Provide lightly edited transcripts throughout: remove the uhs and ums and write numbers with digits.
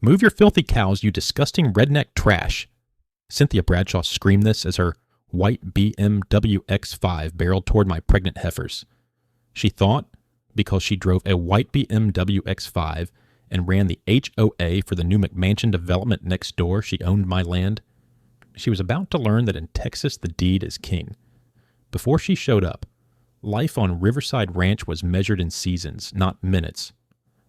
"Move your filthy cows, you disgusting redneck trash." Cynthia Bradshaw screamed this as her white BMW X5 barreled toward my pregnant heifers. She thought, because she drove a white BMW X5 and ran the HOA for the new McMansion development next door, she owned my land. She was about to learn that in Texas the deed is king. Before she showed up, life on Riverside Ranch was measured in seasons, not minutes.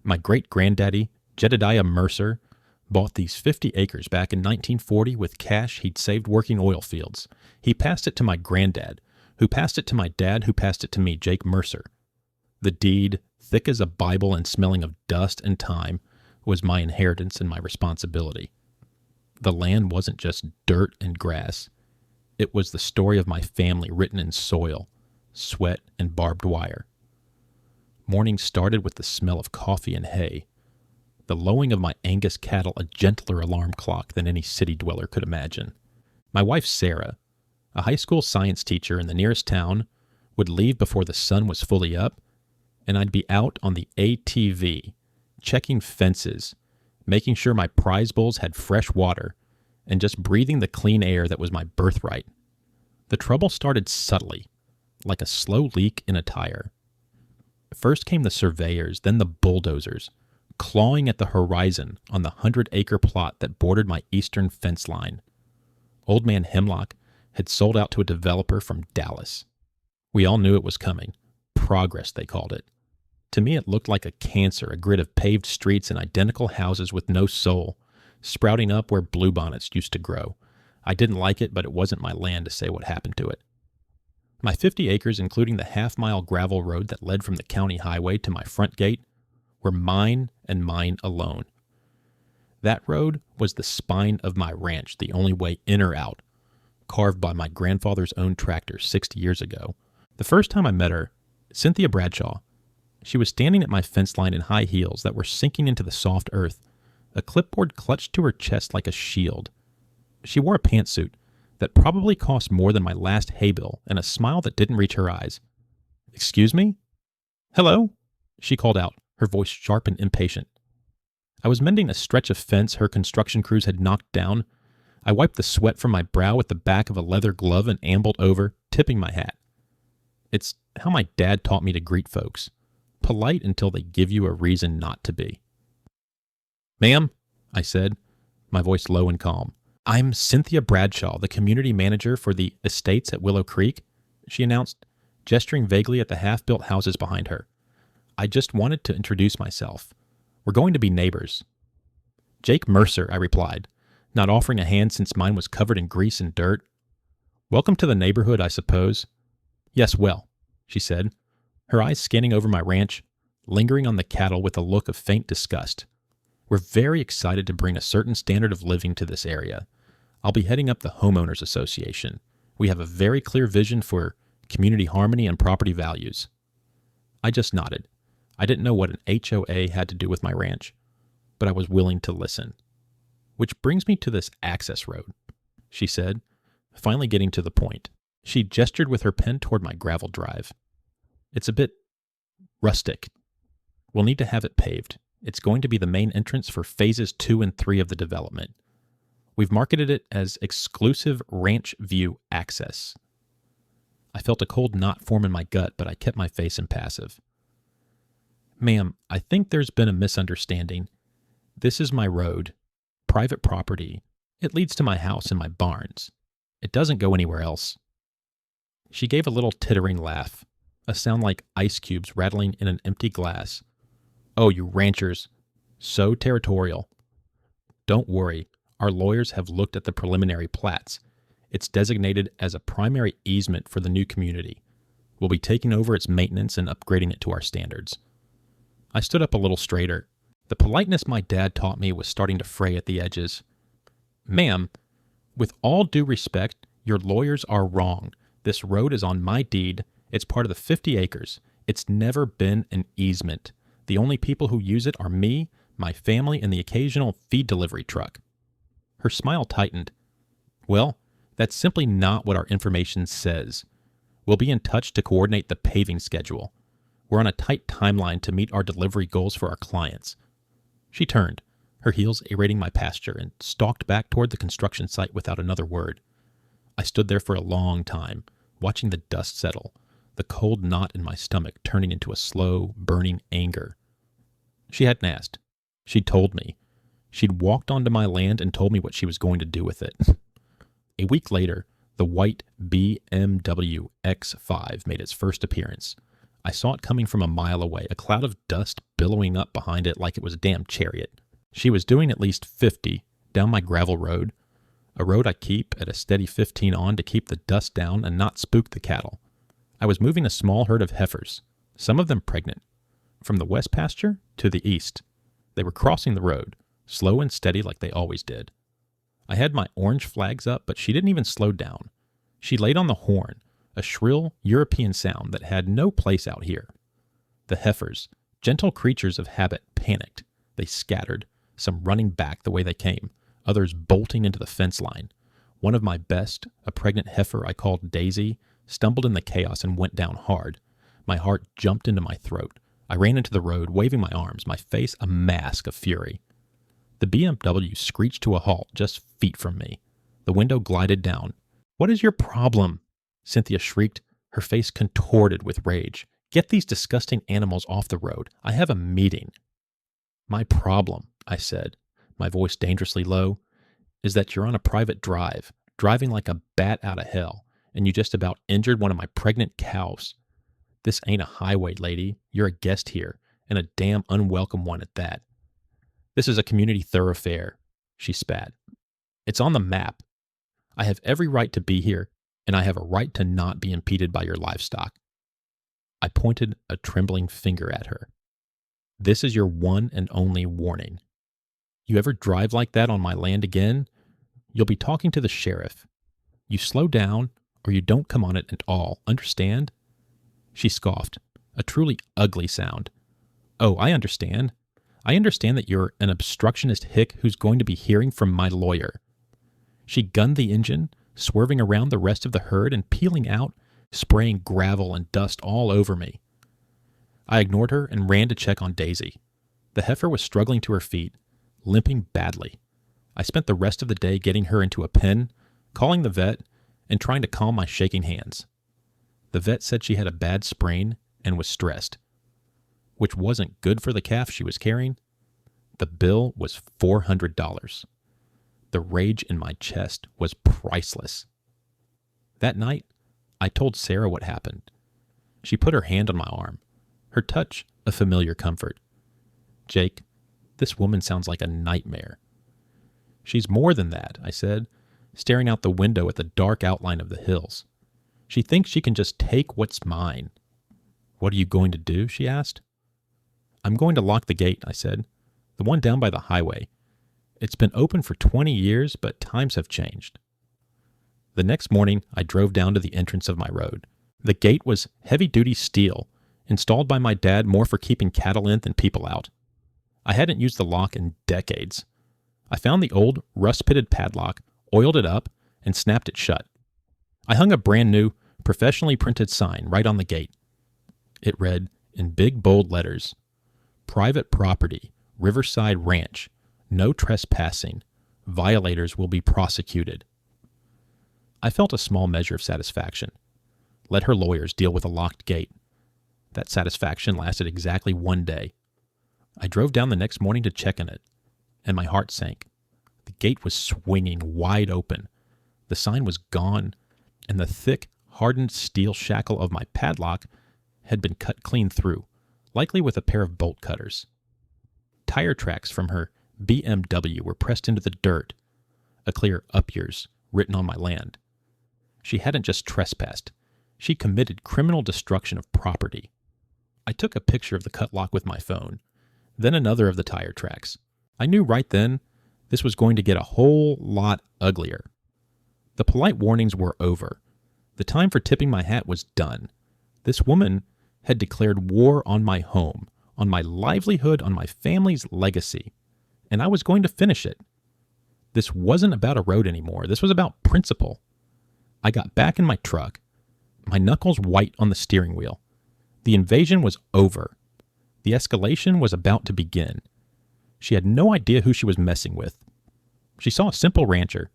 My great-granddaddy, Jedediah Mercer, bought these 50 acres back in 1940 with cash he'd saved working oil fields. He passed it to my granddad, who passed it to my dad, who passed it to me, Jake Mercer. The deed, thick as a Bible and smelling of dust and time, was my inheritance and my responsibility. The land wasn't just dirt and grass. It was the story of my family written in soil, sweat, and barbed wire. Morning started with the smell of coffee and hay, the lowing of my Angus cattle a gentler alarm clock than any city dweller could imagine. My wife Sarah, a high school science teacher in the nearest town, would leave before the sun was fully up, and I'd be out on the ATV, checking fences, making sure my prize bulls had fresh water, and just breathing the clean air that was my birthright. The trouble started subtly, like a slow leak in a tire. First came the surveyors, then the bulldozers, clawing at the horizon on the 100-acre plot that bordered my eastern fence line. Old Man Hemlock had sold out to a developer from Dallas. We all knew it was coming. Progress, they called it. To me, it looked like a cancer, a grid of paved streets and identical houses with no soul, sprouting up where bluebonnets used to grow. I didn't like it, but it wasn't my land to say what happened to it. My 50 acres, including the half-mile gravel road that led from the county highway to my front gate, were mine and mine alone. That road was the spine of my ranch, the only way in or out, carved by my grandfather's own tractor 60 years ago. The first time I met her, Cynthia Bradshaw, she was standing at my fence line in high heels that were sinking into the soft earth, a clipboard clutched to her chest like a shield. She wore a pantsuit that probably cost more than my last hay bill and a smile that didn't reach her eyes. "Excuse me?" "Hello?" she called out, her voice sharp and impatient. I was mending a stretch of fence her construction crews had knocked down. I wiped the sweat from my brow with the back of a leather glove and ambled over, tipping my hat. It's how my dad taught me to greet folks. Polite until they give you a reason not to be. "Ma'am," I said, my voice low and calm. "I'm Cynthia Bradshaw, the community manager for the estates at Willow Creek," she announced, gesturing vaguely at the half-built houses behind her. "I just wanted to introduce myself. We're going to be neighbors." "Jake Mercer," I replied, not offering a hand since mine was covered in grease and dirt. "Welcome to the neighborhood, I suppose." "Yes, well," she said, her eyes scanning over my ranch, lingering on the cattle with a look of faint disgust. "We're very excited to bring a certain standard of living to this area. I'll be heading up the Homeowners Association. We have a very clear vision for community harmony and property values." I just nodded. I didn't know what an HOA had to do with my ranch, but I was willing to listen. "Which brings me to this access road," she said, finally getting to the point. She gestured with her pen toward my gravel drive. "It's a bit rustic. We'll need to have it paved. It's going to be the main entrance for phases 2 and 3 of the development. We've marketed it as exclusive ranch view access." I felt a cold knot form in my gut, but I kept my face impassive. "Ma'am, I think there's been a misunderstanding. This is my road, private property. It leads to my house and my barns. It doesn't go anywhere else." She gave a little tittering laugh, a sound like ice cubes rattling in an empty glass. "Oh, you ranchers. So territorial. Don't worry, our lawyers have looked at the preliminary plats. It's designated as a primary easement for the new community. We'll be taking over its maintenance and upgrading it to our standards." I stood up a little straighter. The politeness my dad taught me was starting to fray at the edges. "Ma'am, with all due respect, your lawyers are wrong. This road is on my deed. It's part of the 50 acres. It's never been an easement. The only people who use it are me, my family, and the occasional feed delivery truck." Her smile tightened. "Well, that's simply not what our information says. We'll be in touch to coordinate the paving schedule. We're on a tight timeline to meet our delivery goals for our clients." She turned, her heels aerating my pasture, and stalked back toward the construction site without another word. I stood there for a long time, watching the dust settle, the cold knot in my stomach turning into a slow, burning anger. She hadn't asked. She'd told me. She'd walked onto my land and told me what she was going to do with it. A week later, the white BMW X5 made its first appearance. I saw it coming from a mile away, a cloud of dust billowing up behind it like it was a damn chariot. She was doing at least 50 down my gravel road, a road I keep at a steady 15 on to keep the dust down and not spook the cattle. I was moving a small herd of heifers, some of them pregnant, from the west pasture to the east. They were crossing the road, slow and steady like they always did. I had my orange flags up, but she didn't even slow down. She laid on the horn, a shrill European sound that had no place out here. The heifers, gentle creatures of habit, panicked. They scattered, some running back the way they came, others bolting into the fence line. One of my best, a pregnant heifer I called Daisy, stumbled in the chaos and went down hard. My heart jumped into my throat. I ran into the road, waving my arms, my face a mask of fury. The BMW screeched to a halt just feet from me. The window glided down. "What is your problem?" Cynthia shrieked, her face contorted with rage. "Get these disgusting animals off the road. I have a meeting." "My problem," I said, my voice dangerously low, "is that you're on a private drive, driving like a bat out of hell, and you just about injured one of my pregnant cows. This ain't a highway, lady. You're a guest here, and a damn unwelcome one at that. This is a community thoroughfare," she spat. "It's on the map. I have every right to be here, and I have a right to not be impeded by your livestock." I pointed a trembling finger at her. "This is your one and only warning. You ever drive like that on my land again, you'll be talking to the sheriff. You slow down, or you don't come on it at all, understand?" She scoffed, a truly ugly sound. "Oh, I understand. I understand that you're an obstructionist hick who's going to be hearing from my lawyer." She gunned the engine, swerving around the rest of the herd and peeling out, spraying gravel and dust all over me. I ignored her and ran to check on Daisy. The heifer was struggling to her feet, limping badly. I spent the rest of the day getting her into a pen, calling the vet, and trying to calm my shaking hands. The vet said she had a bad sprain and was stressed, which wasn't good for the calf she was carrying. The bill was $400. The rage in my chest was priceless. That night, I told Sarah what happened. She put her hand on my arm, her touch a familiar comfort. "Jake, this woman sounds like a nightmare." "She's more than that," I said, staring out the window at the dark outline of the hills. "She thinks she can just take what's mine." "What are you going to do?" she asked. "I'm going to lock the gate," I said. "The one down by the highway. It's been open for 20 years, but times have changed." The next morning, I drove down to the entrance of my road. The gate was heavy-duty steel, installed by my dad more for keeping cattle in than people out. I hadn't used the lock in decades. I found the old, rust-pitted padlock, oiled it up, and snapped it shut. I hung a brand-new, professionally printed sign right on the gate. It read, in big, bold letters, "Private property, Riverside Ranch. No trespassing. Violators will be prosecuted." I felt a small measure of satisfaction. Let her lawyers deal with a locked gate. That satisfaction lasted exactly one day. I drove down the next morning to check on it, and my heart sank. The gate was swinging wide open. The sign was gone, and the thick, hardened steel shackle of my padlock had been cut clean through, likely with a pair of bolt cutters. Tire tracks from her BMW were pressed into the dirt, a clear "up yours" written on my land. She hadn't just trespassed. She committed criminal destruction of property. I took a picture of the cut lock with my phone, then another of the tire tracks. I knew right then this was going to get a whole lot uglier. The polite warnings were over. The time for tipping my hat was done. This woman had declared war on my home, on my livelihood, on my family's legacy, and I was going to finish it. This wasn't about a road anymore. This was about principle. I got back in my truck, my knuckles white on the steering wheel. The invasion was over. The escalation was about to begin. She had no idea who she was messing with. She saw a simple rancher.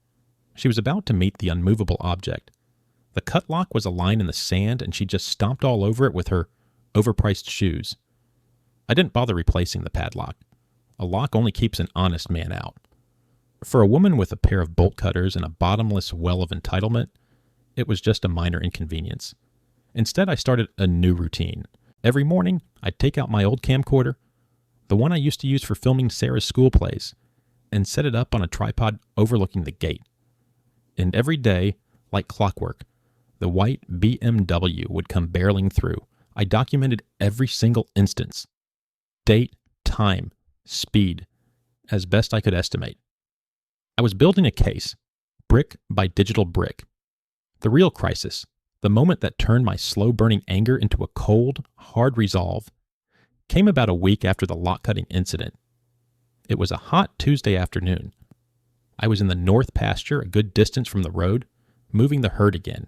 She was about to meet the unmovable object. The cut lock was a line in the sand, and she just stomped all over it with her overpriced shoes. I didn't bother replacing the padlock. A lock only keeps an honest man out. For a woman with a pair of bolt cutters and a bottomless well of entitlement, it was just a minor inconvenience. Instead, I started a new routine. Every morning, I'd take out my old camcorder, the one I used to use for filming Sarah's school plays, and set it up on a tripod overlooking the gate. And every day, like clockwork, the white BMW would come barreling through. I documented every single instance. Date, time, speed, as best I could estimate. I was building a case, brick by digital brick. The real crisis, the moment that turned my slow-burning anger into a cold, hard resolve, came about a week after the lock-cutting incident. It was a hot Tuesday afternoon. I was in the north pasture a good distance from the road, moving the herd again.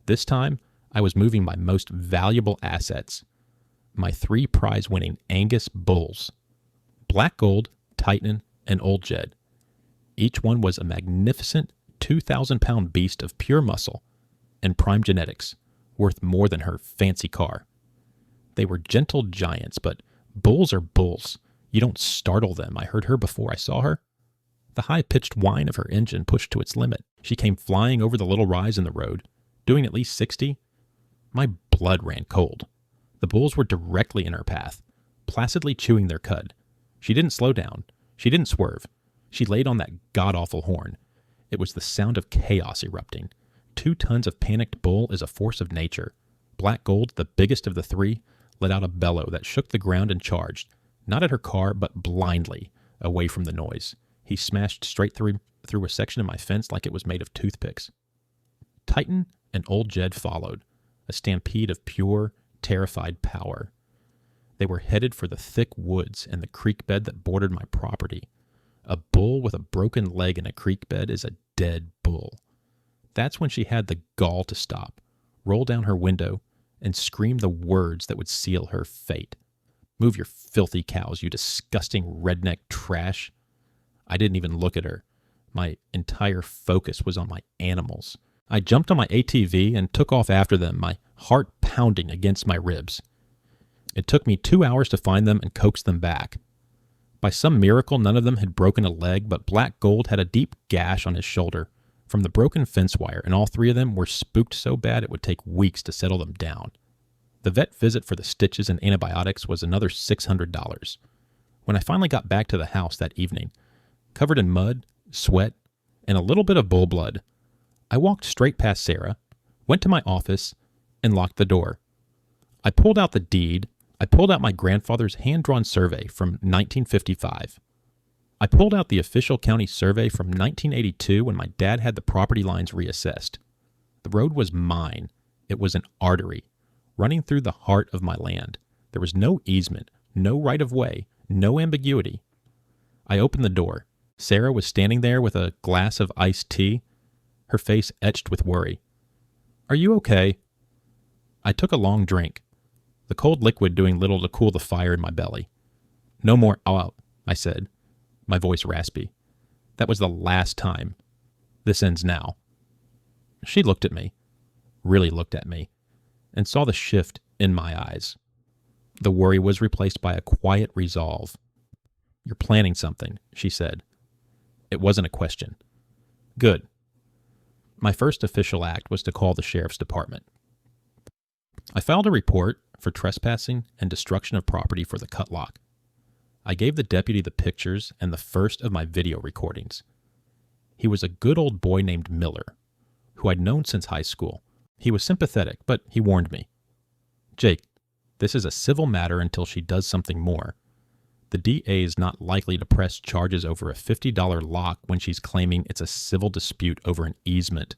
This time, I was moving my most valuable assets, my 3 prize-winning Angus bulls, Black Gold, Titan, and Old Jed. Each one was a magnificent 2,000-pound beast of pure muscle and prime genetics, worth more than her fancy car. They were gentle giants, but bulls are bulls. You don't startle them. I heard her before I saw her. The high-pitched whine of her engine pushed to its limit. She came flying over the little rise in the road, doing at least 60. My blood ran cold. The bulls were directly in her path, placidly chewing their cud. She didn't slow down. She didn't swerve. She laid on that god-awful horn. It was the sound of chaos erupting. 2 tons of panicked bull is a force of nature. Black Gold, the biggest of the 3, let out a bellow that shook the ground and charged, not at her car, but blindly, away from the noise. He smashed straight through a section of my fence like it was made of toothpicks. Titan and Old Jed followed, a stampede of pure, terrified power. They were headed for the thick woods and the creek bed that bordered my property. A bull with a broken leg in a creek bed is a dead bull. That's when she had the gall to stop, roll down her window, and scream the words that would seal her fate. "Move your filthy cows, you disgusting redneck trash." I didn't even look at her. My entire focus was on my animals. I jumped on my ATV and took off after them, my heart pounding against my ribs. It took me 2 hours to find them and coax them back. By some miracle, none of them had broken a leg, but Black Gold had a deep gash on his shoulder from the broken fence wire, and all 3 of them were spooked so bad it would take weeks to settle them down. The vet visit for the stitches and antibiotics was another $600. When I finally got back to the house that evening, covered in mud, sweat, and a little bit of bull blood, I walked straight past Sarah, went to my office, and locked the door. I pulled out the deed. I pulled out my grandfather's hand-drawn survey from 1955. I pulled out the official county survey from 1982 when my dad had the property lines reassessed. The road was mine. It was an artery, running through the heart of my land. There was no easement, no right-of-way, no ambiguity. I opened the door. Sarah was standing there with a glass of iced tea, her face etched with worry. "Are you okay?" I took a long drink, the cold liquid doing little to cool the fire in my belly. "No more out," I said, my voice raspy. "That was the last time. This ends now." She looked at me, really looked at me, and saw the shift in my eyes. The worry was replaced by a quiet resolve. "You're planning something," she said. It wasn't a question. "Good." My first official act was to call the sheriff's department. I filed a report for trespassing and destruction of property for the cut lock. I gave the deputy the pictures and the first of my video recordings. He was a good old boy named Miller, who I'd known since high school. He was sympathetic, but he warned me. "Jake, this is a civil matter until she does something more. The DA is not likely to press charges over a $50 lock when she's claiming it's a civil dispute over an easement."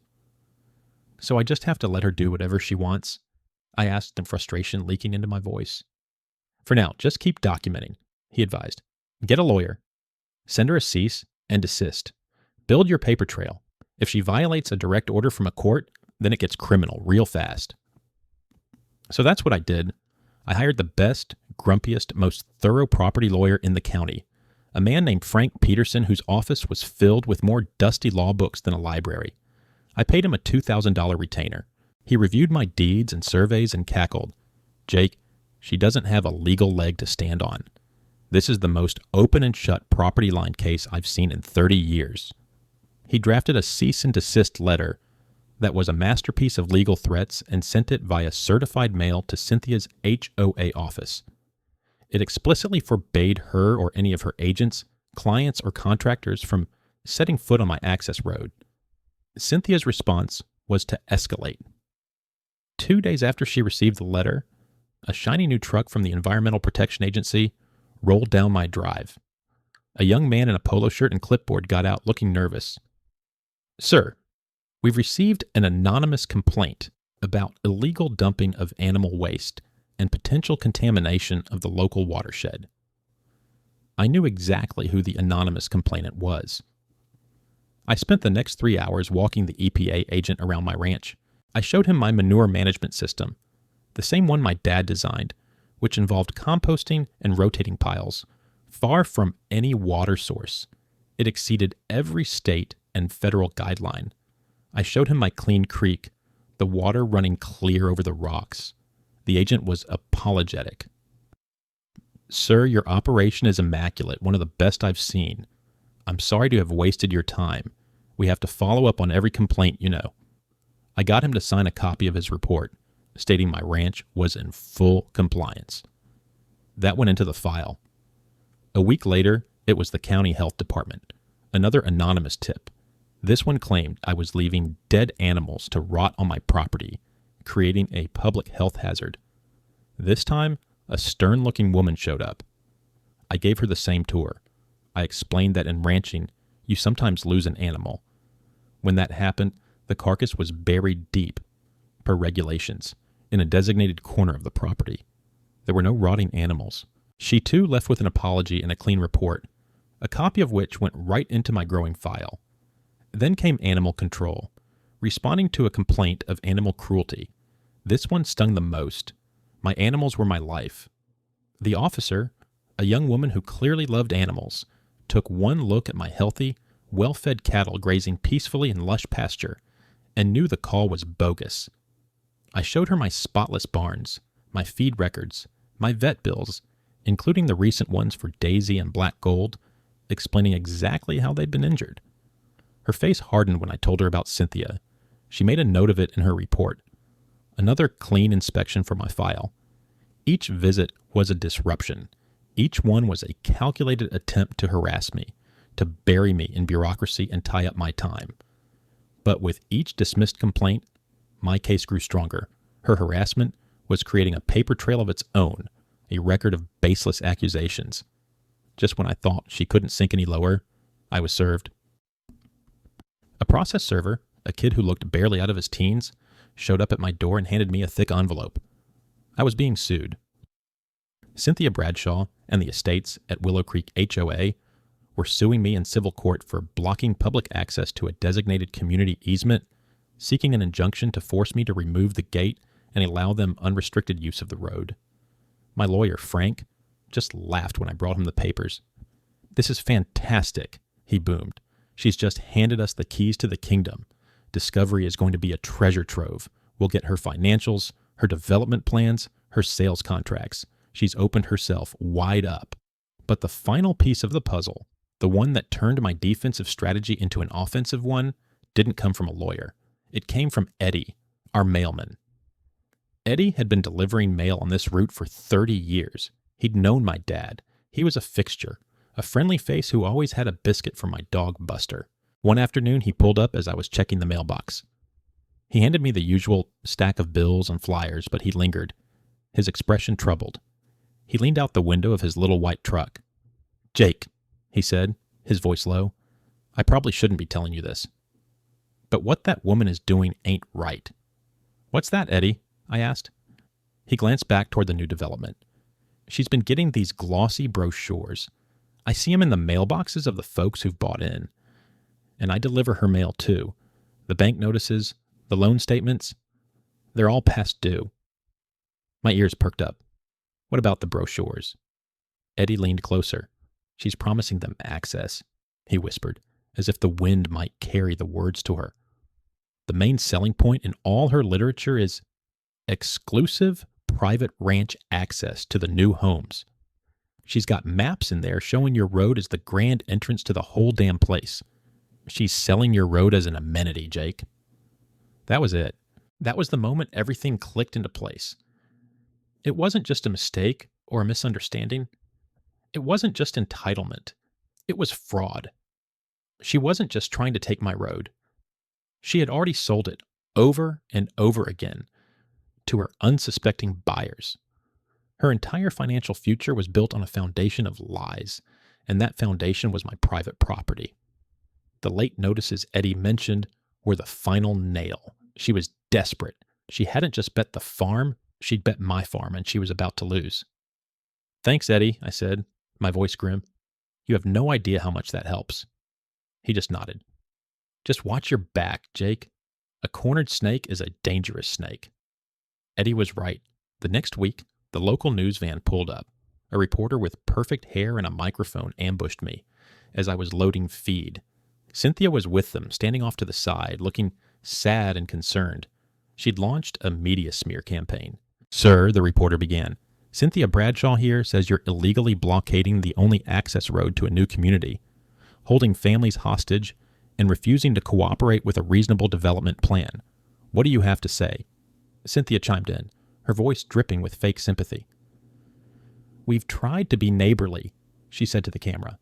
"So I just have to let her do whatever she wants?" I asked, in frustration leaking into my voice. "For now, just keep documenting," he advised. "Get a lawyer. Send her a cease and desist. Build your paper trail. If she violates a direct order from a court, then it gets criminal real fast." So that's what I did. I hired the best, grumpiest, most thorough property lawyer in the county, A man named Frank Peterson whose office was filled with more dusty law books than a library. I paid him a $2,000 retainer. He reviewed my deeds and surveys and cackled. Jake, she doesn't have a legal leg to stand on. This is the most open and shut property line case I've seen in 30 years. He drafted a cease and desist letter that was a masterpiece of legal threats and sent it via certified mail to Cynthia's HOA office. It explicitly forbade her or any of her agents, clients, or contractors from setting foot on my access road. Cynthia's response was to escalate. 2 days after she received the letter, a shiny new truck from the Environmental Protection Agency rolled down my drive. A young man in a polo shirt and clipboard got out looking nervous. Sir, we've received an anonymous complaint about illegal dumping of animal waste and potential contamination of the local watershed. I knew exactly who the anonymous complainant was. I spent the next 3 hours walking the EPA agent around my ranch. I showed him my manure management system, the same one my dad designed, which involved composting and rotating piles, far from any water source. It exceeded every state and federal guideline. I showed him my clean creek, the water running clear over the rocks. The agent was apologetic. Sir, your operation is immaculate, one of the best I've seen. I'm sorry to have wasted your time. We have to follow up on every complaint, you know. I got him to sign a copy of his report, stating my ranch was in full compliance. That went into the file. A week later, it was the county health department. Another anonymous tip. This one claimed I was leaving dead animals to rot on my property, creating a public health hazard. This time, a stern-looking woman showed up. I gave her the same tour. I explained that in ranching, you sometimes lose an animal. When that happened, the carcass was buried deep, per regulations, in a designated corner of the property. There were no rotting animals. She too left with an apology and a clean report, a copy of which went right into my growing file. Then came animal control, responding to a complaint of animal cruelty. This one stung the most. My animals were my life. The officer, a young woman who clearly loved animals, took one look at my healthy, well-fed cattle grazing peacefully in lush pasture and knew the call was bogus. I showed her my spotless barns, my feed records, my vet bills, including the recent ones for Daisy and Black Gold, explaining exactly how they'd been injured. Her face hardened when I told her about Cynthia. She made a note of it in her report. Another clean inspection for my file. Each visit was a disruption. Each one was a calculated attempt to harass me, to bury me in bureaucracy and tie up my time. But with each dismissed complaint, my case grew stronger. Her harassment was creating a paper trail of its own, a record of baseless accusations. Just when I thought she couldn't sink any lower, I was served. A process server, a kid who looked barely out of his teens, showed up at my door and handed me a thick envelope. I was being sued. Cynthia Bradshaw and the estates at Willow Creek HOA were suing me in civil court for blocking public access to a designated community easement, seeking an injunction to force me to remove the gate and allow them unrestricted use of the road. My lawyer, Frank, just laughed when I brought him the papers. "This is fantastic," he boomed. "She's just handed us the keys to the kingdom. Discovery is going to be a treasure trove. We'll get her financials, her development plans, her sales contracts. She's opened herself wide up." But the final piece of the puzzle, the one that turned my defensive strategy into an offensive one, didn't come from a lawyer. It came from Eddie, our mailman. Eddie had been delivering mail on this route for 30 years. He'd known my dad. He was a fixture, a friendly face who always had a biscuit for my dog Buster. One afternoon, he pulled up as I was checking the mailbox. He handed me the usual stack of bills and flyers, but he lingered, his expression troubled. He leaned out the window of his little white truck. "Jake," he said, his voice low, "I probably shouldn't be telling you this, but what that woman is doing ain't right." "What's that, Eddie?" I asked. He glanced back toward the new development. "She's been getting these glossy brochures. I see them in the mailboxes of the folks who've bought in. And I deliver her mail too. The bank notices, the loan statements, they're all past due." My ears perked up. "What about the brochures?" Eddie leaned closer. She's promising them access, he whispered, as if the wind might carry the words to her. The main selling point in all her literature is exclusive private ranch access to the new homes. She's got maps in there showing your road as the grand entrance to the whole damn place. She's selling your road as an amenity, Jake. That was it. That was the moment everything clicked into place. It wasn't just a mistake or a misunderstanding. It wasn't just entitlement. It was fraud. She wasn't just trying to take my road. She had already sold it over and over again to her unsuspecting buyers. Her entire financial future was built on a foundation of lies, and that foundation was my private property. The late notices Eddie mentioned were the final nail. She was desperate. She hadn't just bet the farm, she'd bet my farm, and she was about to lose. Thanks, Eddie, I said, my voice grim. You have no idea how much that helps. He just nodded. Just watch your back, Jake. A cornered snake is a dangerous snake. Eddie was right. The next week, the local news van pulled up. A reporter with perfect hair and a microphone ambushed me as I was loading feed. Cynthia was with them, standing off to the side, looking sad and concerned. She'd launched a media smear campaign. Sir, the reporter began, Cynthia Bradshaw here says you're illegally blockading the only access road to a new community, holding families hostage, and refusing to cooperate with a reasonable development plan. What do you have to say? Cynthia chimed in, her voice dripping with fake sympathy. We've tried to be neighborly, she said to the camera.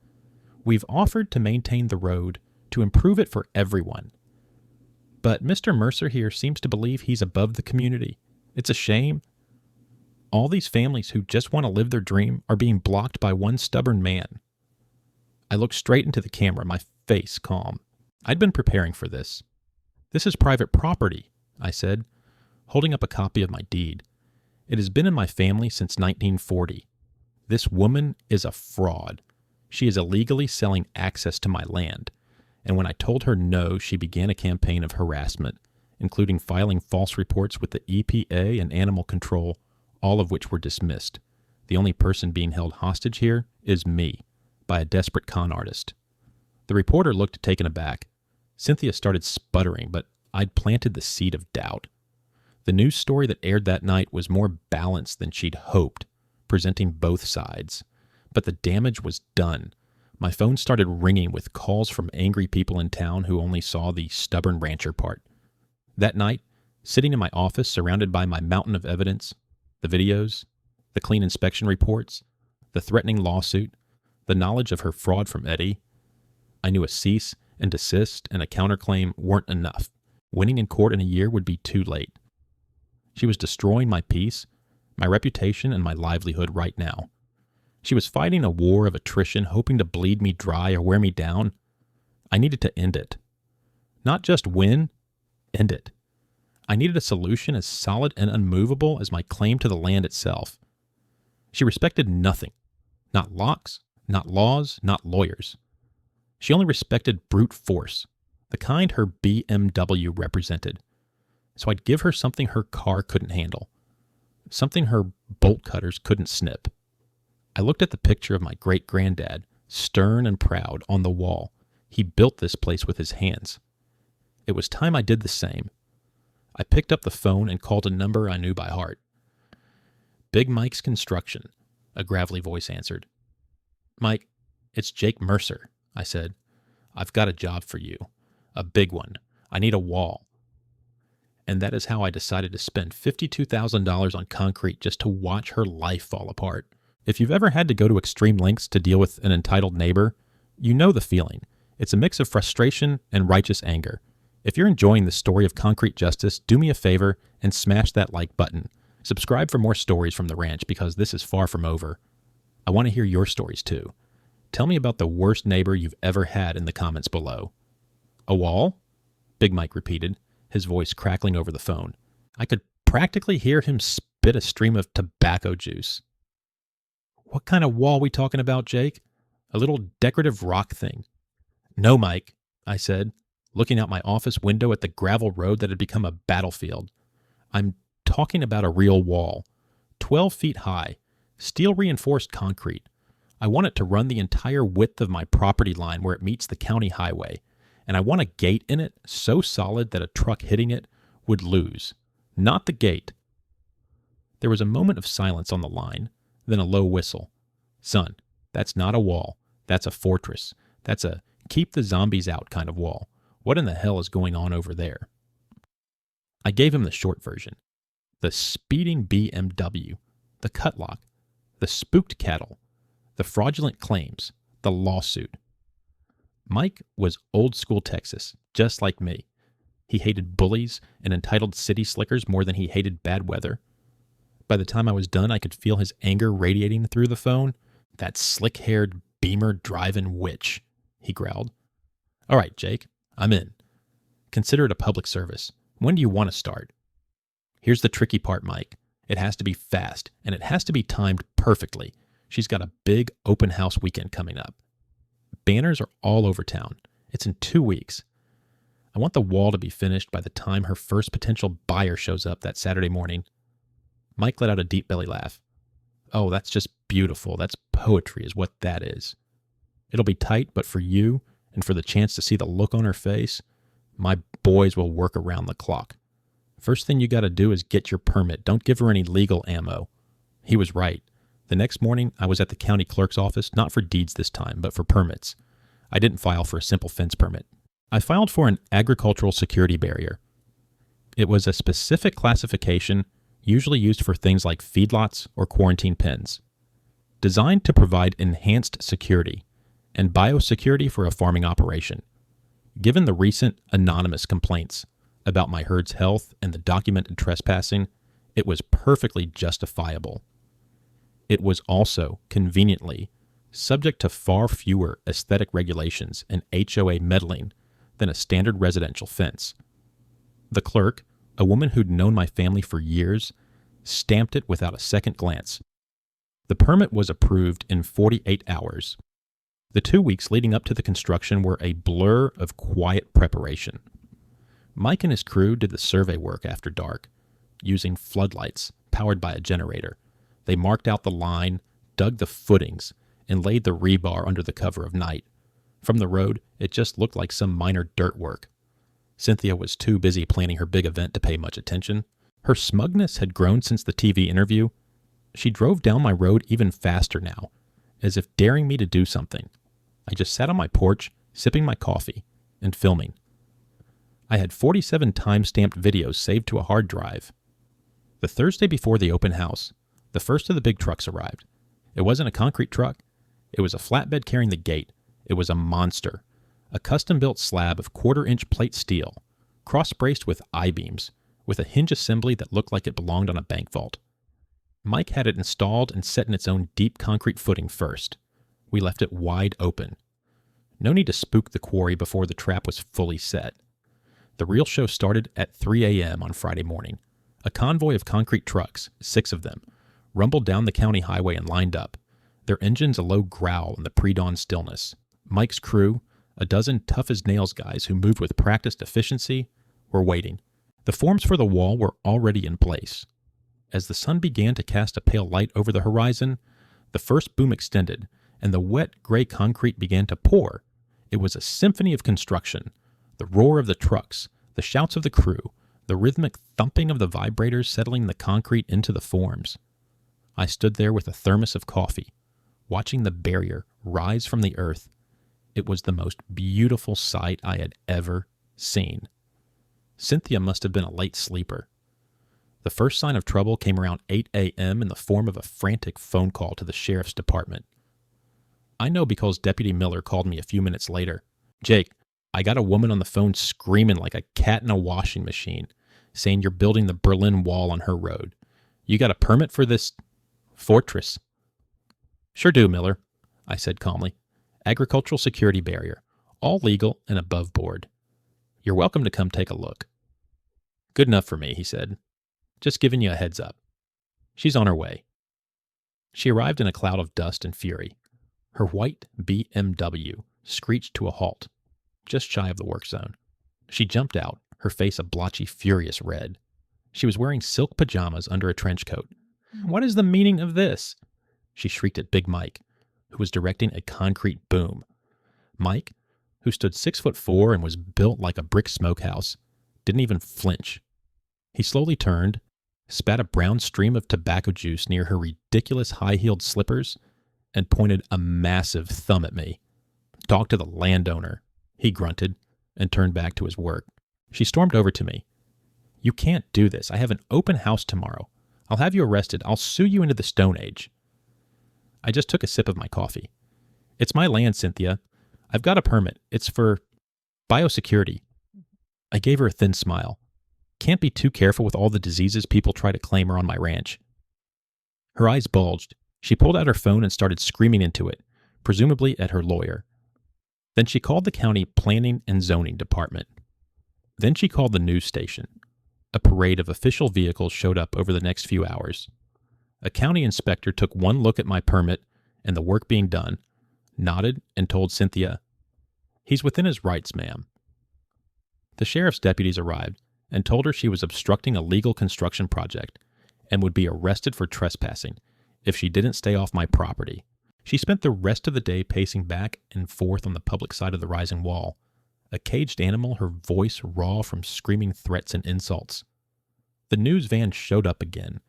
We've offered to maintain the road, to improve it for everyone. But Mr. Mercer here seems to believe he's above the community. It's a shame. All these families who just want to live their dream are being blocked by one stubborn man. I looked straight into the camera, my face calm. I'd been preparing for this. This is private property, I said, holding up a copy of my deed. It has been in my family since 1940. This woman is a fraud. She is illegally selling access to my land. And when I told her no, she began a campaign of harassment, including filing false reports with the EPA and animal control, all of which were dismissed. The only person being held hostage here is me, by a desperate con artist. The reporter looked taken aback. Cynthia started sputtering, but I'd planted the seed of doubt. The news story that aired that night was more balanced than she'd hoped, presenting both sides. But the damage was done. My phone started ringing with calls from angry people in town who only saw the stubborn rancher part. That night, sitting in my office surrounded by my mountain of evidence, the videos, the clean inspection reports, the threatening lawsuit, the knowledge of her fraud from Eddie, I knew a cease and desist and a counterclaim weren't enough. Winning in court in a year would be too late. She was destroying my peace, my reputation, and my livelihood right now. She was fighting a war of attrition, hoping to bleed me dry or wear me down. I needed to end it. Not just win, end it. I needed a solution as solid and unmovable as my claim to the land itself. She respected nothing. Not locks, not laws, not lawyers. She only respected brute force, the kind her BMW represented. So I'd give her something her car couldn't handle, something her bolt cutters couldn't snip. I looked at the picture of my great-granddad, stern and proud, on the wall. He built this place with his hands. It was time I did the same. I picked up the phone and called a number I knew by heart. Big Mike's Construction, a gravelly voice answered. Mike, it's Jake Mercer, I said. I've got a job for you. A big one. I need a wall. And that is how I decided to spend $52,000 on concrete just to watch her life fall apart. If you've ever had to go to extreme lengths to deal with an entitled neighbor, you know the feeling. It's a mix of frustration and righteous anger. If you're enjoying the story of concrete justice, do me a favor and smash that like button. Subscribe for more stories from the ranch because this is far from over. I want to hear your stories too. Tell me about the worst neighbor you've ever had in the comments below. A wall? Big Mike repeated, his voice crackling over the phone. I could practically hear him spit a stream of tobacco juice. What kind of wall we talking about, Jake? A little decorative rock thing. No, Mike, I said, looking out my office window at the gravel road that had become a battlefield. I'm talking about a real wall, 12 feet high, steel-reinforced concrete. I want it to run the entire width of my property line where it meets the county highway, and I want a gate in it so solid that a truck hitting it would lose. Not the gate. There was a moment of silence on the line, then a low whistle. Son, that's not a wall. That's a fortress. That's a keep the zombies out kind of wall. What in the hell is going on over there? I gave him the short version. The speeding BMW, the cutlock, the spooked cattle, the fraudulent claims, the lawsuit. Mike was old school Texas, just like me. He hated bullies and entitled city slickers more than he hated bad weather. By the time I was done, I could feel his anger radiating through the phone. That slick-haired, Beamer driving witch, he growled. All right, Jake, I'm in. Consider it a public service. When do you want to start? Here's the tricky part, Mike. It has to be fast, and it has to be timed perfectly. She's got a big open house weekend coming up. Banners are all over town. It's in 2 weeks. I want the wall to be finished by the time her first potential buyer shows up that Saturday morning. Mike let out a deep belly laugh. Oh, that's just beautiful. That's poetry is what that is. It'll be tight, but for you and for the chance to see the look on her face, my boys will work around the clock. First thing you got to do is get your permit. Don't give her any legal ammo. He was right. The next morning, I was at the county clerk's office, not for deeds this time, but for permits. I didn't file for a simple fence permit. I filed for an agricultural security barrier. It was a specific classification usually used for things like feedlots or quarantine pens, designed to provide enhanced security and biosecurity for a farming operation. Given the recent anonymous complaints about my herd's health and the documented trespassing, it was perfectly justifiable. It was also, conveniently, subject to far fewer aesthetic regulations and HOA meddling than a standard residential fence. The clerk, a woman who'd known my family for years, stamped it without a second glance. The permit was approved in 48 hours. The 2 weeks leading up to the construction were a blur of quiet preparation. Mike and his crew did the survey work after dark, using floodlights powered by a generator. They marked out the line, dug the footings, and laid the rebar under the cover of night. From the road, it just looked like some minor dirt work. Cynthia was too busy planning her big event to pay much attention. Her smugness had grown since the TV interview. She drove down my road even faster now, as if daring me to do something. I just sat on my porch, sipping my coffee, and filming. I had 47 time-stamped videos saved to a hard drive. The Thursday before the open house, the first of the big trucks arrived. It wasn't a concrete truck. It was a flatbed carrying the gate. It was a monster, a custom-built slab of quarter-inch plate steel, cross-braced with I-beams, with a hinge assembly that looked like it belonged on a bank vault. Mike had it installed and set in its own deep concrete footing first. We left it wide open. No need to spook the quarry before the trap was fully set. The real show started at 3 a.m. on Friday morning. A convoy of concrete trucks, 6 of them, rumbled down the county highway and lined up, their engines a low growl in the pre-dawn stillness. Mike's crew, a dozen tough-as-nails guys who moved with practiced efficiency, were waiting. The forms for the wall were already in place. As the sun began to cast a pale light over the horizon, the first boom extended, and the wet, gray concrete began to pour. It was a symphony of construction. The roar of the trucks, the shouts of the crew, the rhythmic thumping of the vibrators settling the concrete into the forms. I stood there with a thermos of coffee, watching the barrier rise from the earth. It was the most beautiful sight I had ever seen. Cynthia must have been a late sleeper. The first sign of trouble came around 8 a.m. in the form of a frantic phone call to the sheriff's department. I know because Deputy Miller called me a few minutes later. Jake, I got a woman on the phone screaming like a cat in a washing machine, saying you're building the Berlin Wall on her road. You got a permit for this fortress? Sure do, Miller, I said calmly. Agricultural security barrier, all legal and above board. You're welcome to come take a look. Good enough for me, he said. Just giving you a heads up. She's on her way. She arrived in a cloud of dust and fury. Her white BMW screeched to a halt, just shy of the work zone. She jumped out, her face a blotchy, furious red. She was wearing silk pajamas under a trench coat. What is the meaning of this? She shrieked at Big Mike, who was directing a concrete boom. Mike, who stood 6'4" and was built like a brick smokehouse, didn't even flinch. He slowly turned, spat a brown stream of tobacco juice near her ridiculous high-heeled slippers, and pointed a massive thumb at me. "Talk to the landowner," he grunted, and turned back to his work. She stormed over to me. "You can't do this. I have an open house tomorrow. I'll have you arrested. I'll sue you into the Stone Age." I just took a sip of my coffee. "It's my land, Cynthia. I've got a permit. It's for biosecurity." I gave her a thin smile. "Can't be too careful with all the diseases people try to claim are on my ranch." Her eyes bulged. She pulled out her phone and started screaming into it, presumably at her lawyer. Then she called the county planning and zoning department. Then she called the news station. A parade of official vehicles showed up over the next few hours. A county inspector took one look at my permit and the work being done, nodded, and told Cynthia, "He's within his rights, ma'am." The sheriff's deputies arrived and told her she was obstructing a legal construction project and would be arrested for trespassing if she didn't stay off my property. She spent the rest of the day pacing back and forth on the public side of the rising wall, a caged animal, her voice raw from screaming threats and insults. The news van showed up again,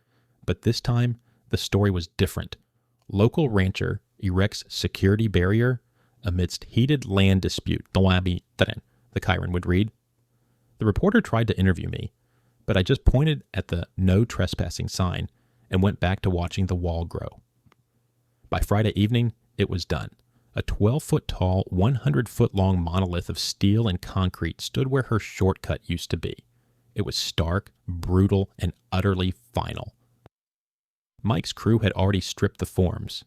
but this time the story was different. Local rancher erects security barrier amidst heated land dispute, the Chiron would read. The reporter tried to interview me, but I just pointed at the no trespassing sign and went back to watching the wall grow. By Friday evening, it was done. A 12-foot tall, 100-foot long monolith of steel and concrete stood where her shortcut used to be. It was stark, brutal, and utterly final. Mike's crew had already stripped the forms.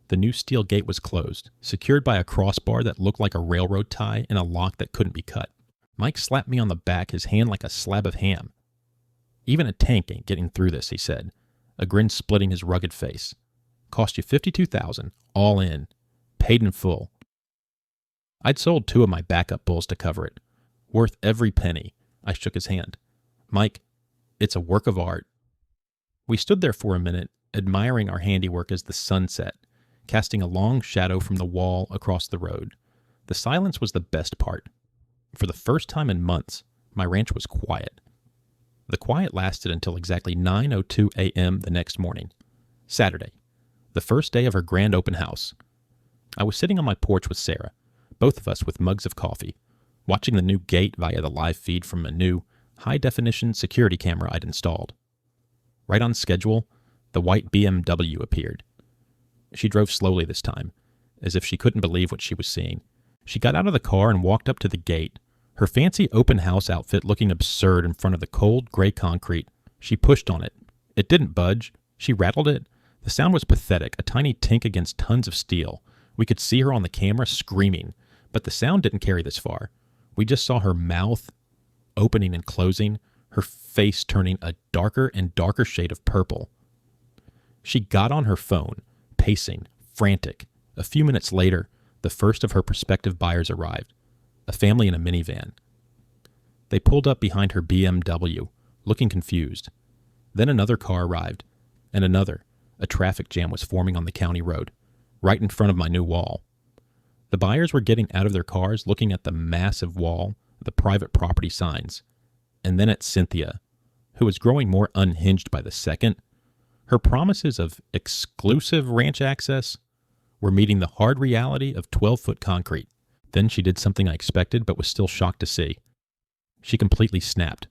The new steel gate was closed, secured by a crossbar that looked like a railroad tie and a lock that couldn't be cut. Mike slapped me on the back, his hand like a slab of ham. "Even a tank ain't getting through this," he said, a grin splitting his rugged face. "Cost you $52,000, all in. Paid in full." I'd sold 2 of my backup bulls to cover it. Worth every penny. I shook his hand. "Mike, it's a work of art." We stood there for a minute, admiring our handiwork as the sun set, casting a long shadow from the wall across the road. The silence was the best part. For the first time in months, my ranch was quiet. The quiet lasted until exactly 9:02 a.m. the next morning. Saturday, the first day of her grand open house. I was sitting on my porch with Sarah, both of us with mugs of coffee, watching the new gate via the live feed from a new, high-definition security camera I'd installed. Right on schedule, the white BMW appeared. She drove slowly this time, as if she couldn't believe what she was seeing. She got out of the car and walked up to the gate, her fancy open house outfit looking absurd in front of the cold, gray concrete. She pushed on it. It didn't budge. She rattled it. The sound was pathetic, a tiny tink against tons of steel. We could see her on the camera screaming, but the sound didn't carry this far. We just saw her mouth opening and closing, her face turning a darker and darker shade of purple. She got on her phone, pacing, frantic. A few minutes later, the first of her prospective buyers arrived, a family in a minivan. They pulled up behind her BMW, looking confused. Then another car arrived, and another. A traffic jam was forming on the county road, right in front of my new wall. The buyers were getting out of their cars, looking at the massive wall, the private property signs, and then at Cynthia, who was growing more unhinged by the second. Her promises of exclusive ranch access were meeting the hard reality of 12-foot concrete. Then she did something I expected but was still shocked to see. She completely snapped.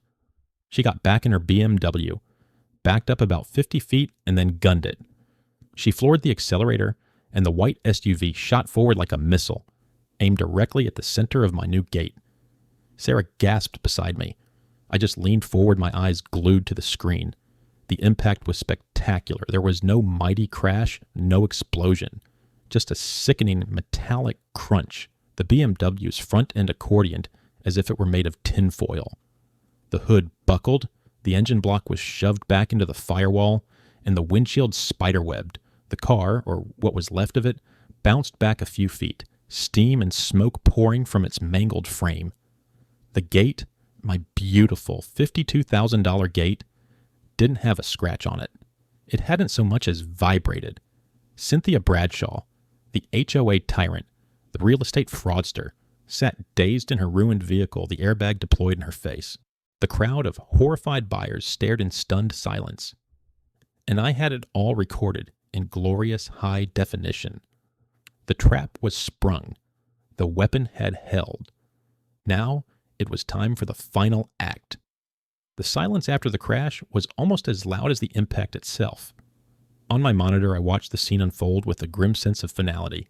She got back in her BMW, backed up about 50 feet, and then gunned it. She floored the accelerator, and the white SUV shot forward like a missile, aimed directly at the center of my new gate. Sarah gasped beside me. I just leaned forward, my eyes glued to the screen. The impact was spectacular. There was no mighty crash, no explosion, just a sickening metallic crunch. The BMW's front end accordioned as if it were made of tinfoil. The hood buckled, the engine block was shoved back into the firewall, and the windshield spiderwebbed. The car, or what was left of it, bounced back a few feet, steam and smoke pouring from its mangled frame. The gate, my beautiful $52,000 gate, didn't have a scratch on it. It hadn't so much as vibrated. Cynthia Bradshaw, The HOA tyrant, the real estate fraudster, sat dazed in her ruined vehicle, the airbag deployed in her face. The crowd of horrified buyers stared in stunned silence. And I had it all recorded in glorious high definition. The trap was sprung. The weapon had held. Now it was time for the final act. The silence after the crash was almost as loud as the impact itself. On my monitor, I watched the scene unfold with a grim sense of finality.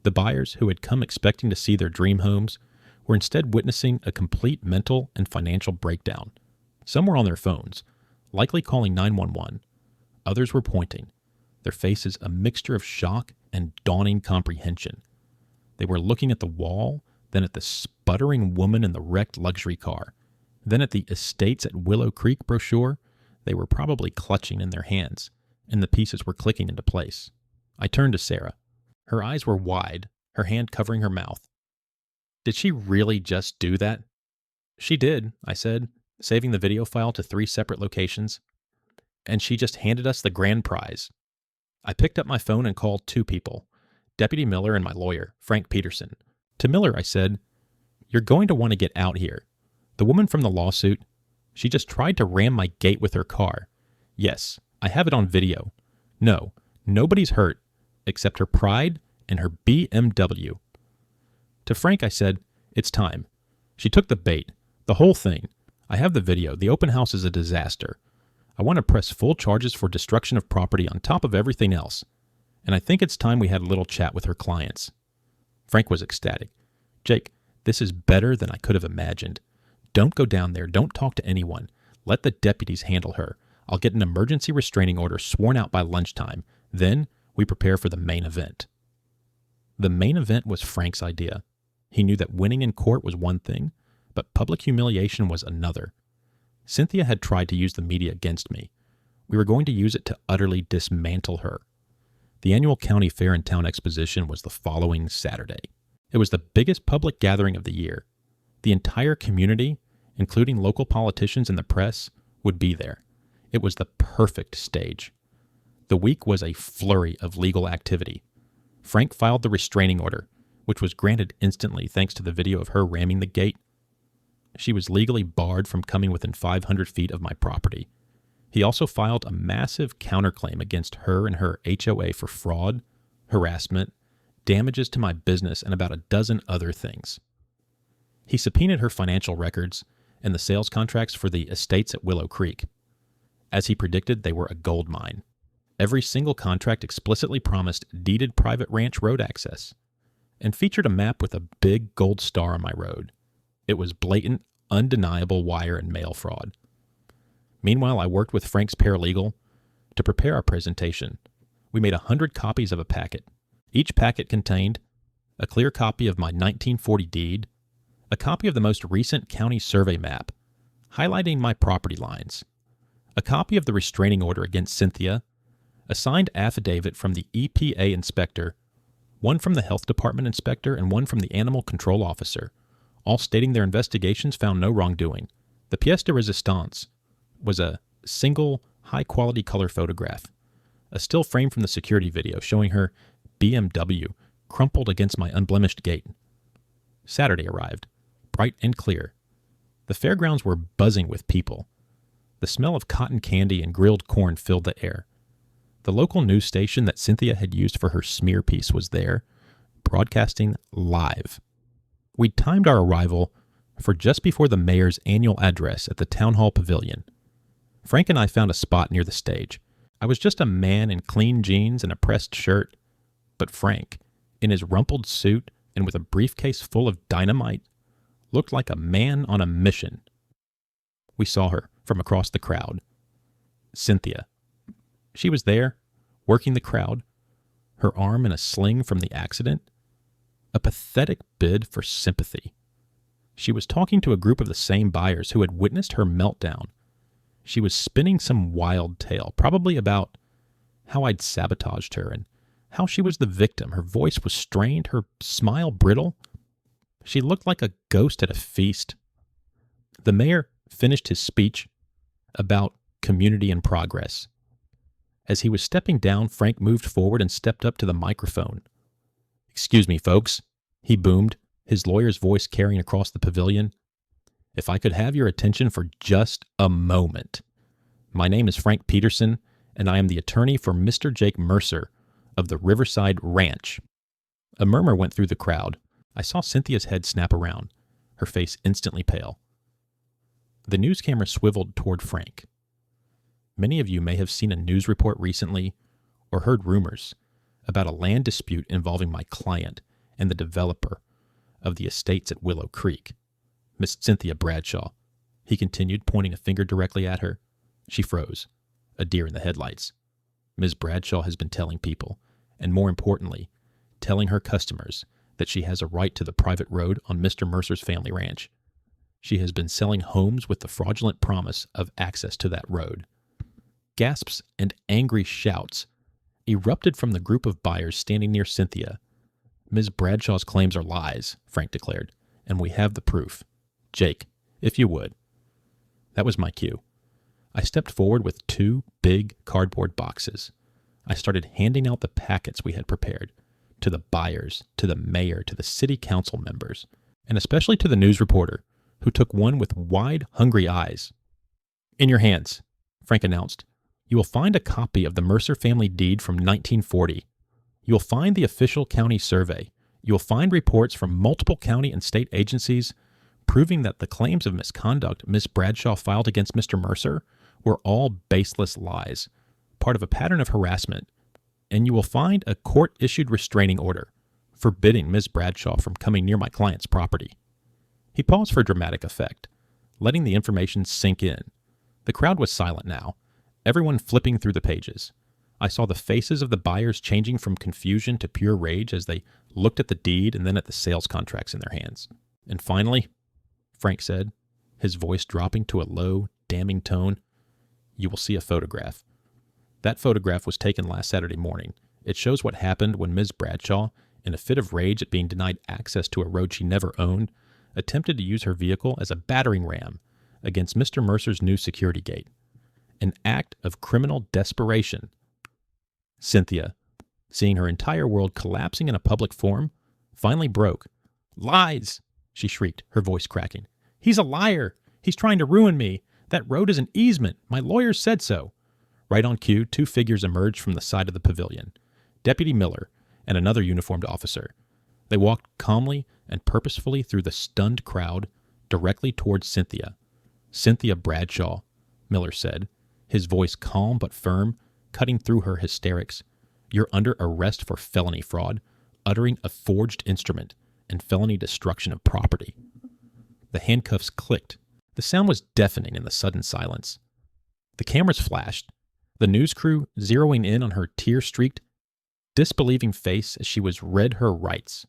The buyers, who had come expecting to see their dream homes, were instead witnessing a complete mental and financial breakdown. Some were on their phones, likely calling 911. Others were pointing, their faces a mixture of shock and dawning comprehension. They were looking at the wall, then at the sputtering woman in the wrecked luxury car, then at the Estates at Willow Creek brochure they were probably clutching in their hands, and the pieces were clicking into place. I turned to Sarah. Her eyes were wide, her hand covering her mouth. Did she really just do that? She did, I said, saving the video file to 3 separate locations. And she just handed us the grand prize. I picked up my phone and called 2 people, Deputy Miller and my lawyer, Frank Peterson. To Miller, I said, "You're going to want to get out here. The woman from the lawsuit, she just tried to ram my gate with her car. Yes, I have it on video. No, nobody's hurt, except her pride and her BMW." To Frank, I said, "It's time. She took the bait. The whole thing. I have the video. The open house is a disaster. I want to press full charges for destruction of property on top of everything else. And I think it's time we had a little chat with her clients." Frank was ecstatic. "Jake, this is better than I could have imagined. Don't go down there. Don't talk to anyone. Let the deputies handle her. I'll get an emergency restraining order sworn out by lunchtime. Then we prepare for the main event." The main event was Frank's idea. He knew that winning in court was one thing, but public humiliation was another. Cynthia had tried to use the media against me. We were going to use it to utterly dismantle her. The annual county fair and town exposition was the following Saturday. It was the biggest public gathering of the year. The entire community, including local politicians and the press, would be there. It was the perfect stage. The week was a flurry of legal activity. Frank filed the restraining order, which was granted instantly thanks to the video of her ramming the gate. She was legally barred from coming within 500 feet of my property. He also filed a massive counterclaim against her and her HOA for fraud, harassment, damages to my business, and about a dozen other things. He subpoenaed her financial records and the sales contracts for the estates at Willow Creek. As he predicted, they were a gold mine. Every single contract explicitly promised deeded private ranch road access and featured a map with a big gold star on my road. It was blatant, undeniable wire and mail fraud. Meanwhile, I worked with Frank's paralegal to prepare our presentation. We made 100 copies of a packet. Each packet contained a clear copy of my 1940 deed, a copy of the most recent county survey map, highlighting my property lines, a copy of the restraining order against Cynthia, a signed affidavit from the EPA inspector, one from the health department inspector, and one from the animal control officer, all stating their investigations found no wrongdoing. The pièce de résistance was a single, high-quality color photograph, a still frame from the security video showing her BMW crumpled against my unblemished gate. Saturday arrived, bright and clear. The fairgrounds were buzzing with people. The smell of cotton candy and grilled corn filled the air. The local news station that Cynthia had used for her smear piece was there, broadcasting live. We timed our arrival for just before the mayor's annual address at the Town Hall Pavilion. Frank and I found a spot near the stage. I was just a man in clean jeans and a pressed shirt, but Frank, in his rumpled suit and with a briefcase full of dynamite, looked like a man on a mission. We saw her from across the crowd. Cynthia. She was there, working the crowd, her arm in a sling from the accident. A pathetic bid for sympathy. She was talking to a group of the same buyers who had witnessed her meltdown. She was spinning some wild tale, probably about how I'd sabotaged her and how she was the victim. Her voice was strained, her smile brittle. She looked like a ghost at a feast. The mayor finished his speech about community and progress. As he was stepping down, Frank moved forward and stepped up to the microphone. Excuse me, folks, he boomed, his lawyer's voice carrying across the pavilion. If I could have your attention for just a moment. My name is Frank Peterson, and I am the attorney for Mr. Jake Mercer of the Riverside Ranch. A murmur went through the crowd. I saw Cynthia's head snap around, her face instantly pale. The news camera swiveled toward Frank. Many of you may have seen a news report recently or heard rumors about a land dispute involving my client and the developer of the estates at Willow Creek, Miss Cynthia Bradshaw. He continued, pointing a finger directly at her. She froze, a deer in the headlights. Ms. Bradshaw has been telling people, and more importantly, telling her customers that she has a right to the private road on Mr. Mercer's family ranch. She has been selling homes with the fraudulent promise of access to that road. Gasps and angry shouts erupted from the group of buyers standing near Cynthia. Ms. Bradshaw's claims are lies, Frank declared, and we have the proof. Jake, if you would. That was my cue. I stepped forward with 2 big cardboard boxes. I started handing out the packets we had prepared to the buyers, to the mayor, to the city council members, and especially to the news reporter, who took one with wide, hungry eyes. In your hands, Frank announced, you will find a copy of the Mercer family deed from 1940. You will find the official county survey. You will find reports from multiple county and state agencies proving that the claims of misconduct Miss Bradshaw filed against Mr. Mercer were all baseless lies, part of a pattern of harassment. And you will find a court-issued restraining order forbidding Miss Bradshaw from coming near my client's property. He paused for dramatic effect, letting the information sink in. The crowd was silent now, everyone flipping through the pages. I saw the faces of the buyers changing from confusion to pure rage as they looked at the deed and then at the sales contracts in their hands. And finally, Frank said, his voice dropping to a low, damning tone, you will see a photograph. That photograph was taken last Saturday morning. It shows what happened when Ms. Bradshaw, in a fit of rage at being denied access to a road she never owned, attempted to use her vehicle as a battering ram against Mr. Mercer's new security gate. An act of criminal desperation. Cynthia, seeing her entire world collapsing in a public forum, finally broke. Lies, she shrieked, her voice cracking. He's a liar. He's trying to ruin me. That road is an easement. My lawyer said so. Right on cue, 2 figures emerged from the side of the pavilion, Deputy Miller and another uniformed officer. They walked calmly and purposefully through the stunned crowd directly towards Cynthia. Cynthia Bradshaw, Miller said, his voice calm but firm, cutting through her hysterics. You're under arrest for felony fraud, uttering a forged instrument, and felony destruction of property. The handcuffs clicked. The sound was deafening in the sudden silence. The cameras flashed, the news crew zeroing in on her tear-streaked, disbelieving face as she was read her rights.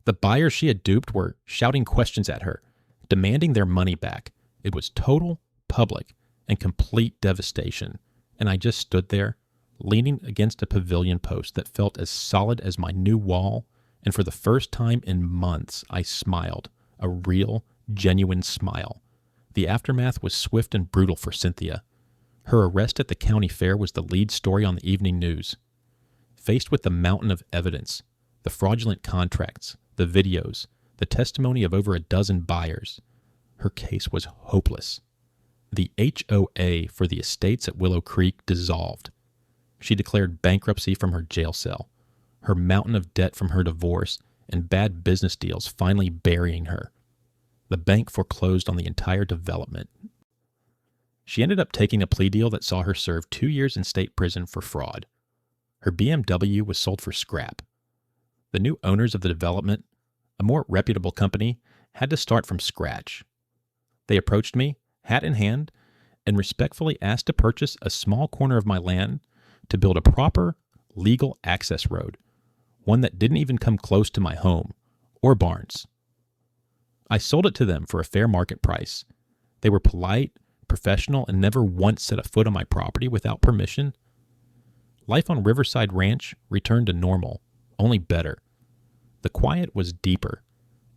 The buyers she had duped were shouting questions at her, demanding their money back. It was total, public, and complete devastation, and I just stood there, leaning against a pavilion post that felt as solid as my new wall, and for the first time in months I smiled, a real, genuine smile. The aftermath was swift and brutal for Cynthia. Her arrest at the county fair was the lead story on the evening news. Faced with the mountain of evidence, the fraudulent contracts, the videos, the testimony of over a dozen buyers, her case was hopeless. The HOA for the estates at Willow Creek dissolved. She declared bankruptcy from her jail cell, her mountain of debt from her divorce, and bad business deals finally burying her. The bank foreclosed on the entire development. She ended up taking a plea deal that saw her serve 2 years in state prison for fraud. Her BMW was sold for scrap. The new owners of the development, a more reputable company, had to start from scratch. They approached me, hat in hand, and respectfully asked to purchase a small corner of my land to build a proper, legal access road, one that didn't even come close to my home or barns. I sold it to them for a fair market price. They were polite, professional, and never once set a foot on my property without permission. Life on Riverside Ranch returned to normal, only better. The quiet was deeper.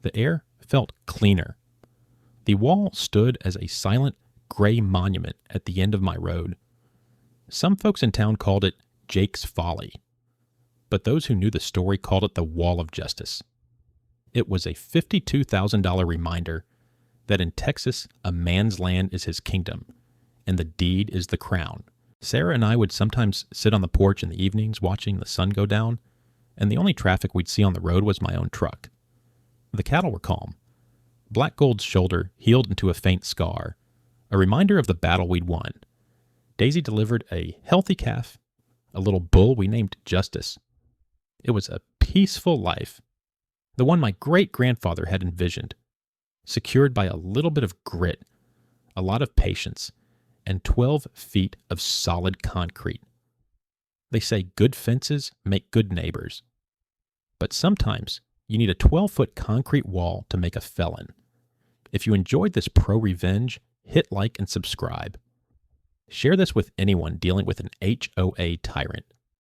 The air felt cleaner. The wall stood as a silent, gray monument at the end of my road. Some folks in town called it Jake's Folly. but those who knew the story called it the Wall of Justice. It was a $52,000 reminder that in Texas, a man's land is his kingdom, and the deed is the crown. Sarah and I would sometimes sit on the porch in the evenings watching the sun go down, and the only traffic we'd see on the road was my own truck. The cattle were calm. Black Gold's shoulder healed into a faint scar, a reminder of the battle we'd won. Daisy delivered a healthy calf, a little bull we named Justice. It was a peaceful life, the one my great-grandfather had envisioned, secured by a little bit of grit, a lot of patience, and 12 feet of solid concrete. They say good fences make good neighbors. But sometimes you need a 12-foot concrete wall to make a felon. If you enjoyed this pro-revenge, hit like and subscribe. Share this with anyone dealing with an HOA tyrant.